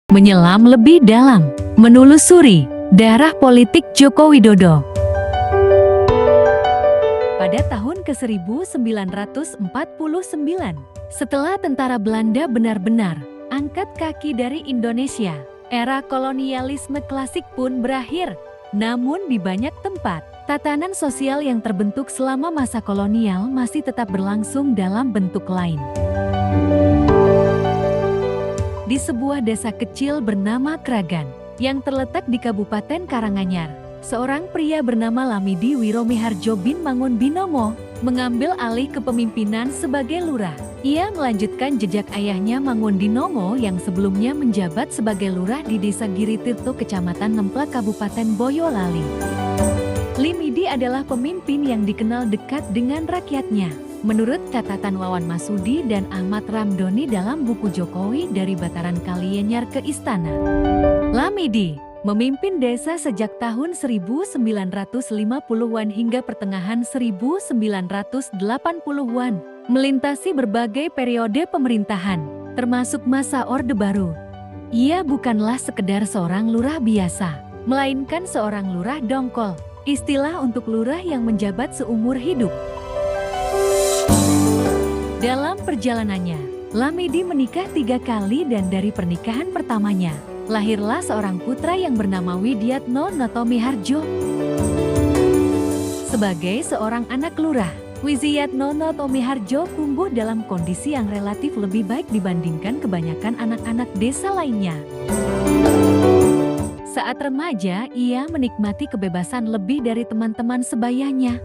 menyelam lebih dalam, menelusuri darah politik Joko Widodo. Pada tahun ke-1949, setelah tentara Belanda benar-benar angkat kaki dari Indonesia, era kolonialisme klasik pun berakhir. Namun di banyak tempat, tatanan sosial yang terbentuk selama masa kolonial masih tetap berlangsung dalam bentuk lain. Di sebuah desa kecil bernama Kragan, yang terletak di Kabupaten Karanganyar, seorang pria bernama Lamidi Wiromiharjo bin Mangun Binomo mengambil alih kepemimpinan sebagai lurah. Ia melanjutkan jejak ayahnya Mangun Binomo yang sebelumnya menjabat sebagai lurah di Desa Giritirto, Kecamatan Ngemplak, Kabupaten Boyolali. Limidi adalah pemimpin yang dikenal dekat dengan rakyatnya. Menurut catatan Wawan Masudi dan Ahmad Ramdhani dalam buku Jokowi dari Bataran Kalianyar ke Istana, Lamidi memimpin desa sejak tahun 1950-an hingga pertengahan 1980-an, melintasi berbagai periode pemerintahan, termasuk masa Orde Baru. Ia bukanlah sekedar seorang lurah biasa, melainkan seorang lurah dongkol, istilah untuk lurah yang menjabat seumur hidup. Dalam perjalanannya, Lamidi menikah 3 kali dan dari pernikahan pertamanya, lahirlah seorang putra yang bernama Widiatno Notomiharjo. Sebagai seorang anak lurah, Widiatno Notomiharjo tumbuh dalam kondisi yang relatif lebih baik dibandingkan kebanyakan anak-anak desa lainnya. Saat remaja, ia menikmati kebebasan lebih dari teman-teman sebayanya.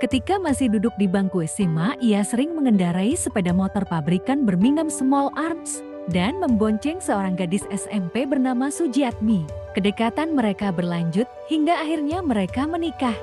Ketika masih duduk di bangku SMA, ia sering mengendarai sepeda motor pabrikan Birmingham Small Arms dan membonceng seorang gadis SMP bernama Sujiatmi. Kedekatan mereka berlanjut hingga akhirnya mereka menikah.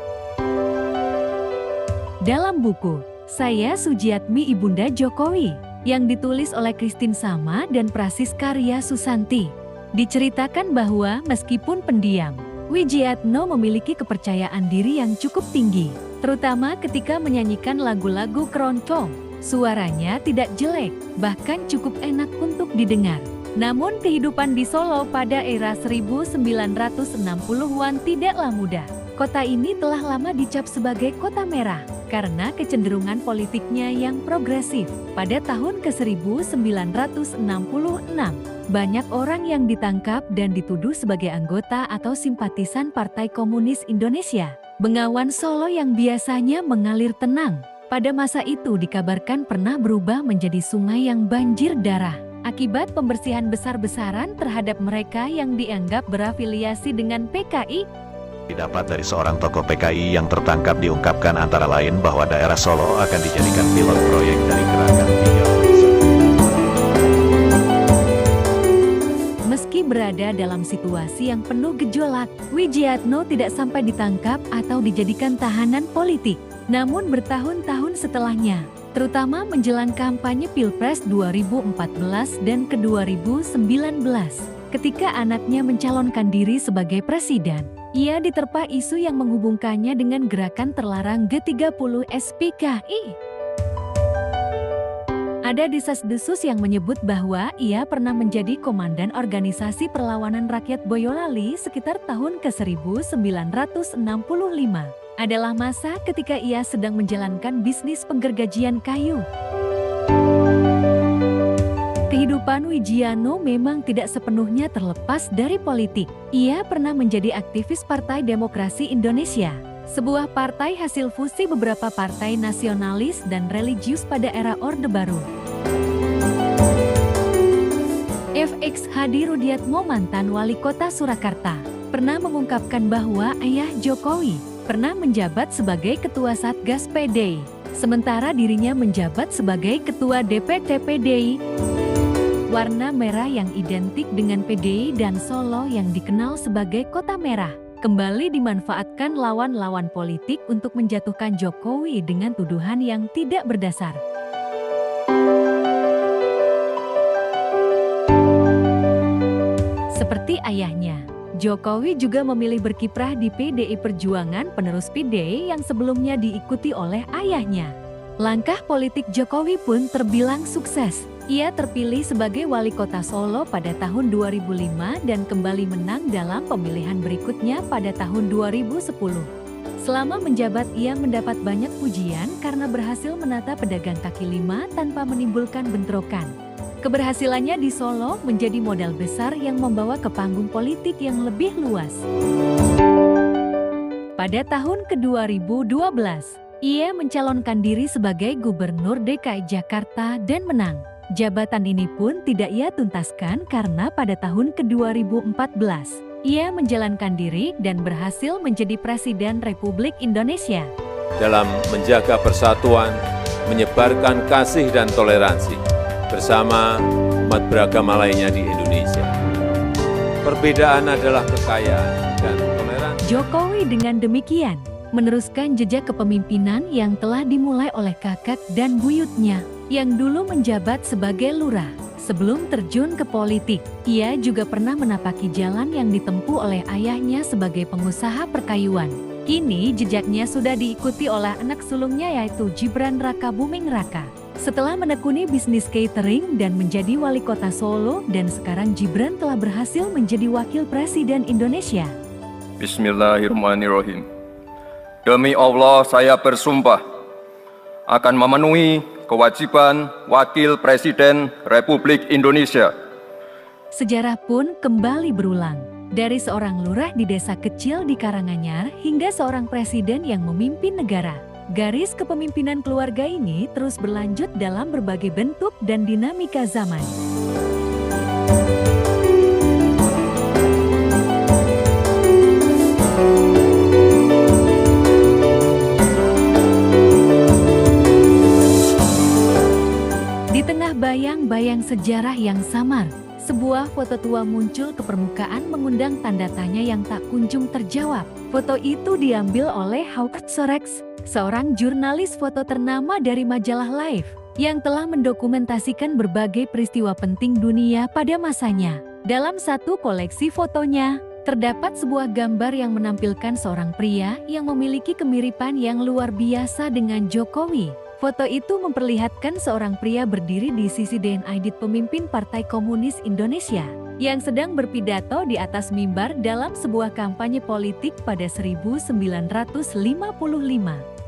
Dalam buku Saya Sujiatmi Ibunda Jokowi yang ditulis oleh Christine Sama dan Prasiskarya Susanti, diceritakan bahwa meskipun pendiam, Widiatno memiliki kepercayaan diri yang cukup tinggi, terutama ketika menyanyikan lagu-lagu keroncong. Suaranya tidak jelek, bahkan cukup enak untuk didengar. Namun kehidupan di Solo pada era 1960-an tidaklah mudah. Kota ini telah lama dicap sebagai kota merah karena kecenderungan politiknya yang progresif. Pada tahun ke-1966, banyak orang yang ditangkap dan dituduh sebagai anggota atau simpatisan Partai Komunis Indonesia. Bengawan Solo yang biasanya mengalir tenang, pada masa itu dikabarkan pernah berubah menjadi sungai yang banjir darah akibat pembersihan besar-besaran terhadap mereka yang dianggap berafiliasi dengan PKI. Didapat dari seorang tokoh PKI yang tertangkap diungkapkan antara lain bahwa daerah Solo akan dijadikan pilot proyek dari gerakan 3. Meski berada dalam situasi yang penuh gejolak, Widiatno tidak sampai ditangkap atau dijadikan tahanan politik. Namun bertahun-tahun setelahnya, terutama menjelang kampanye Pilpres 2014 dan ke-2019, ketika anaknya mencalonkan diri sebagai presiden, ia diterpa isu yang menghubungkannya dengan gerakan terlarang G30 SPKI. Ada desas-desus yang menyebut bahwa ia pernah menjadi komandan organisasi perlawanan rakyat Boyolali sekitar tahun ke-1965. Adalah masa ketika ia sedang menjalankan bisnis penggergajian kayu. Kehidupan Widiatno memang tidak sepenuhnya terlepas dari politik. Ia pernah menjadi aktivis Partai Demokrasi Indonesia, sebuah partai hasil fusi beberapa partai nasionalis dan religius pada era Orde Baru. FX Hadi Rudiatmo, mantan wali kota Surakarta, pernah mengungkapkan bahwa ayah Jokowi pernah menjabat sebagai ketua Satgas PDI, sementara dirinya menjabat sebagai ketua DPT PDI. Warna merah yang identik dengan PDI dan Solo yang dikenal sebagai kota merah kembali dimanfaatkan lawan-lawan politik untuk menjatuhkan Jokowi dengan tuduhan yang tidak berdasar. Seperti ayahnya, Jokowi juga memilih berkiprah di PDI Perjuangan, penerus PDI yang sebelumnya diikuti oleh ayahnya. Langkah politik Jokowi pun terbilang sukses. Ia terpilih sebagai wali kota Solo pada tahun 2005 dan kembali menang dalam pemilihan berikutnya pada tahun 2010. Selama menjabat ia mendapat banyak pujian karena berhasil menata pedagang kaki lima tanpa menimbulkan bentrokan. Keberhasilannya di Solo menjadi modal besar yang membawa ke panggung politik yang lebih luas. Pada tahun ke-2012, ia mencalonkan diri sebagai Gubernur DKI Jakarta dan menang. Jabatan ini pun tidak ia tuntaskan karena pada tahun ke-2014, ia menjalankan diri dan berhasil menjadi Presiden Republik Indonesia. Dalam menjaga persatuan, menyebarkan kasih dan toleransi bersama umat beragama lainnya di Indonesia. Perbedaan adalah kekayaan dan toleransi. Jokowi dengan demikian meneruskan jejak kepemimpinan yang telah dimulai oleh kakek dan buyutnya yang dulu menjabat sebagai lurah. Sebelum terjun ke politik, ia juga pernah menapaki jalan yang ditempuh oleh ayahnya sebagai pengusaha perkayuan. Kini jejaknya sudah diikuti oleh anak sulungnya yaitu Gibran Rakabuming Raka. Setelah menekuni bisnis catering dan menjadi wali kota Solo, dan sekarang Gibran telah berhasil menjadi wakil presiden Indonesia. Bismillahirrahmanirrahim. Demi Allah saya bersumpah akan memenuhi kewajiban Wakil Presiden Republik Indonesia. Sejarah pun kembali berulang. Dari seorang lurah di desa kecil di Karanganyar hingga seorang presiden yang memimpin negara. Garis kepemimpinan keluarga ini terus berlanjut dalam berbagai bentuk dan dinamika zaman. Di tengah bayang-bayang sejarah yang samar, sebuah foto tua muncul ke permukaan mengundang tanda tanya yang tak kunjung terjawab. Foto itu diambil oleh Howard Sorex, seorang jurnalis foto ternama dari majalah Life, yang telah mendokumentasikan berbagai peristiwa penting dunia pada masanya. Dalam satu koleksi fotonya, terdapat sebuah gambar yang menampilkan seorang pria yang memiliki kemiripan yang luar biasa dengan Jokowi. Foto itu memperlihatkan seorang pria berdiri di sisi D.N. Aidit, pemimpin Partai Komunis Indonesia, yang sedang berpidato di atas mimbar dalam sebuah kampanye politik pada 1955.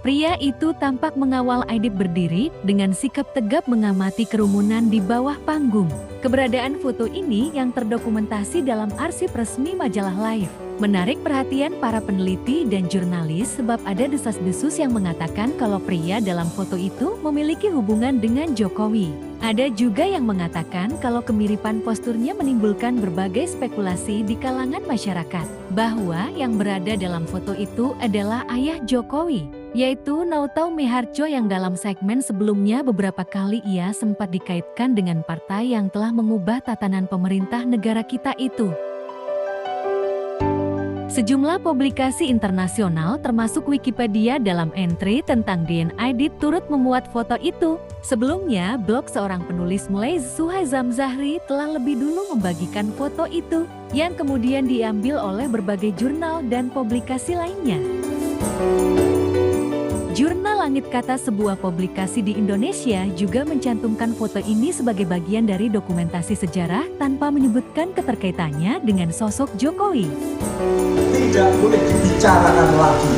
Pria itu tampak mengawal Aidit berdiri dengan sikap tegap mengamati kerumunan di bawah panggung. Keberadaan foto ini yang terdokumentasi dalam arsip resmi majalah Life menarik perhatian para peneliti dan jurnalis sebab ada desas-desus yang mengatakan kalau pria dalam foto itu memiliki hubungan dengan Jokowi. Ada juga yang mengatakan kalau kemiripan posturnya menimbulkan berbagai spekulasi di kalangan masyarakat, bahwa yang berada dalam foto itu adalah ayah Jokowi, yaitu Nautau Meharjo, yang dalam segmen sebelumnya beberapa kali ia sempat dikaitkan dengan partai yang telah mengubah tatanan pemerintah negara kita itu. Sejumlah publikasi internasional termasuk Wikipedia dalam entry tentang D.N. Aidit turut memuat foto itu. Sebelumnya, blog seorang penulis Malaysia Suhaizam Zahri telah lebih dulu membagikan foto itu, yang kemudian diambil oleh berbagai jurnal dan publikasi lainnya. Jurnal Langit Kata, sebuah publikasi di Indonesia, juga mencantumkan foto ini sebagai bagian dari dokumentasi sejarah tanpa menyebutkan keterkaitannya dengan sosok Jokowi. Tidak boleh dibicarakan lagi.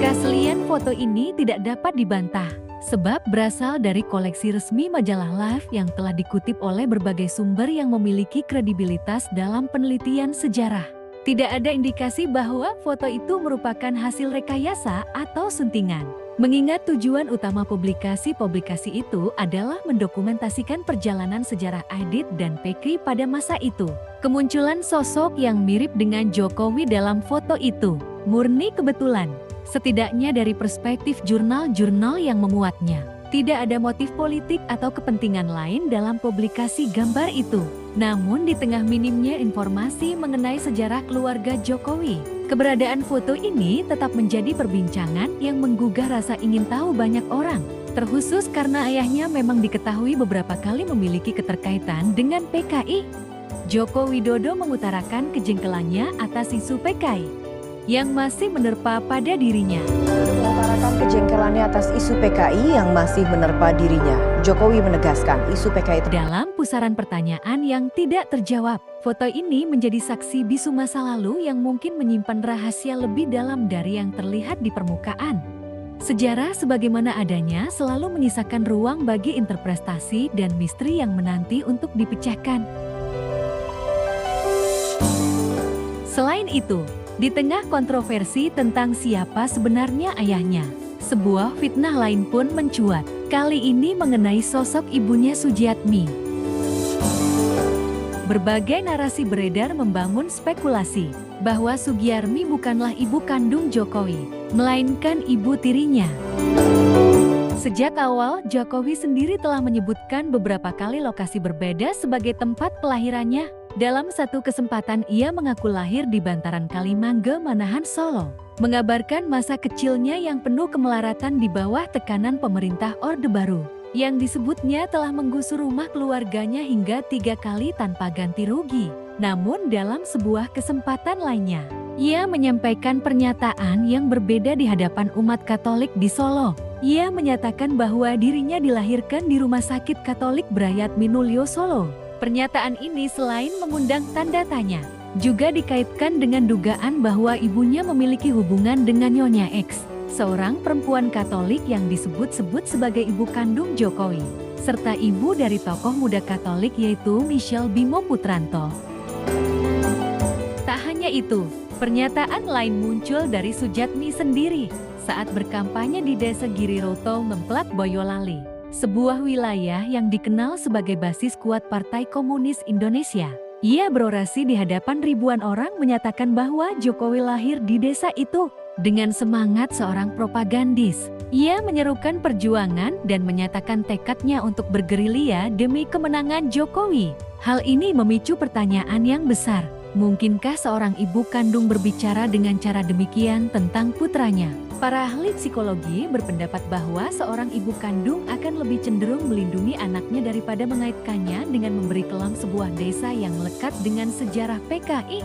Keaslian foto ini tidak dapat dibantah, sebab berasal dari koleksi resmi majalah Life yang telah dikutip oleh berbagai sumber yang memiliki kredibilitas dalam penelitian sejarah. Tidak ada indikasi bahwa foto itu merupakan hasil rekayasa atau suntingan. Mengingat tujuan utama publikasi-publikasi itu adalah mendokumentasikan perjalanan sejarah Aidit dan Pekri pada masa itu. Kemunculan sosok yang mirip dengan Jokowi dalam foto itu murni kebetulan, setidaknya dari perspektif jurnal-jurnal yang memuatnya. Tidak ada motif politik atau kepentingan lain dalam publikasi gambar itu. Namun di tengah minimnya informasi mengenai sejarah keluarga Jokowi, keberadaan foto ini tetap menjadi perbincangan yang menggugah rasa ingin tahu banyak orang. Terkhusus karena ayahnya memang diketahui beberapa kali memiliki keterkaitan dengan PKI. Joko Widodo mengutarakan kejengkelannya atas isu PKI. yang masih menerpa pada dirinya. Mengutarakan kejengkelannya atas isu PKI yang masih menerpa dirinya, Jokowi menegaskan isu PKI dalam pusaran pertanyaan yang tidak terjawab. Foto ini menjadi saksi bisu masa lalu yang mungkin menyimpan rahasia lebih dalam dari yang terlihat di permukaan. Sejarah sebagaimana adanya selalu menyisakan ruang bagi interpretasi dan misteri yang menanti untuk dipecahkan. Selain itu, di tengah kontroversi tentang siapa sebenarnya ayahnya, sebuah fitnah lain pun mencuat, kali ini mengenai sosok ibunya Sujiatmi. Berbagai narasi beredar membangun spekulasi bahwa Sugiarmi bukanlah ibu kandung Jokowi, melainkan ibu tirinya. Sejak awal, Jokowi sendiri telah menyebutkan beberapa kali lokasi berbeda sebagai tempat kelahirannya. Dalam satu kesempatan ia mengaku lahir di bantaran Kalimangge, Manahan, Solo, mengabarkan masa kecilnya yang penuh kemelaratan di bawah tekanan pemerintah Orde Baru, yang disebutnya telah menggusur rumah keluarganya hingga 3 kali tanpa ganti rugi. Namun dalam sebuah kesempatan lainnya, ia menyampaikan pernyataan yang berbeda di hadapan umat Katolik di Solo. Ia menyatakan bahwa dirinya dilahirkan di Rumah Sakit Katolik Brayat Minulyo, Solo. Pernyataan ini selain mengundang tanda tanya, juga dikaitkan dengan dugaan bahwa ibunya memiliki hubungan dengan Nyonya X, seorang perempuan Katolik yang disebut-sebut sebagai ibu kandung Jokowi, serta ibu dari tokoh muda Katolik yaitu Michelle Bimo Putranto. Tak hanya itu, pernyataan lain muncul dari Sujiatmi sendiri saat berkampanye di Desa Giriroto, Ngemplak, Boyolali, sebuah wilayah yang dikenal sebagai basis kuat Partai Komunis Indonesia. Ia berorasi di hadapan ribuan orang menyatakan bahwa Jokowi lahir di desa itu dengan semangat seorang propagandis. Ia menyerukan perjuangan dan menyatakan tekadnya untuk bergerilya demi kemenangan Jokowi. Hal ini memicu pertanyaan yang besar. Mungkinkah seorang ibu kandung berbicara dengan cara demikian tentang putranya? Para ahli psikologi berpendapat bahwa seorang ibu kandung akan lebih cenderung melindungi anaknya daripada mengaitkannya dengan memberi kelam sebuah desa yang lekat dengan sejarah PKI.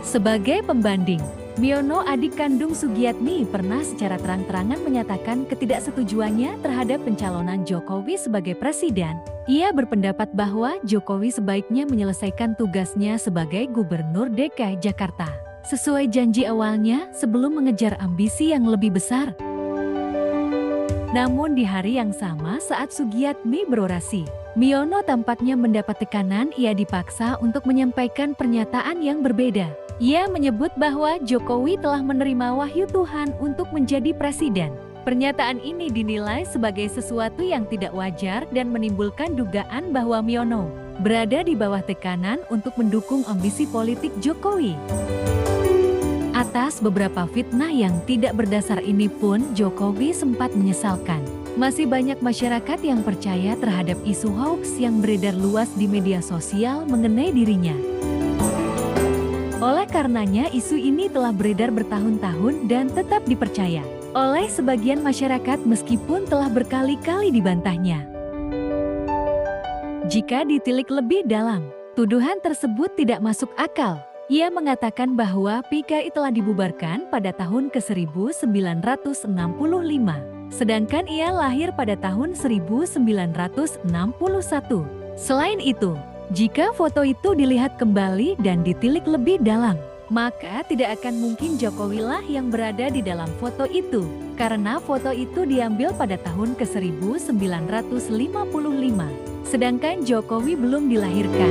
Sebagai pembanding, Miono, adik kandung Sugiatmi, pernah secara terang-terangan menyatakan ketidaksetujuannya terhadap pencalonan Jokowi sebagai presiden. Ia berpendapat bahwa Jokowi sebaiknya menyelesaikan tugasnya sebagai Gubernur DKI Jakarta sesuai janji awalnya sebelum mengejar ambisi yang lebih besar. Namun di hari yang sama saat Sugiatmi berorasi, Miono tampaknya mendapat tekanan. Ia dipaksa untuk menyampaikan pernyataan yang berbeda. Ia menyebut bahwa Jokowi telah menerima wahyu Tuhan untuk menjadi presiden. Pernyataan ini dinilai sebagai sesuatu yang tidak wajar dan menimbulkan dugaan bahwa Miono berada di bawah tekanan untuk mendukung ambisi politik Jokowi. Atas beberapa fitnah yang tidak berdasar ini pun Jokowi sempat menyesalkan. Masih banyak masyarakat yang percaya terhadap isu hoax yang beredar luas di media sosial mengenai dirinya. Oleh karenanya isu ini telah beredar bertahun-tahun dan tetap dipercaya oleh sebagian masyarakat meskipun telah berkali-kali dibantahnya. Jika ditilik lebih dalam, tuduhan tersebut tidak masuk akal. Ia mengatakan bahwa PKI telah dibubarkan pada tahun ke-1965, sedangkan ia lahir pada tahun 1961. Selain itu, jika foto itu dilihat kembali dan ditilik lebih dalam, maka tidak akan mungkin Jokowilah yang berada di dalam foto itu, karena foto itu diambil pada tahun ke-1955, sedangkan Jokowi belum dilahirkan.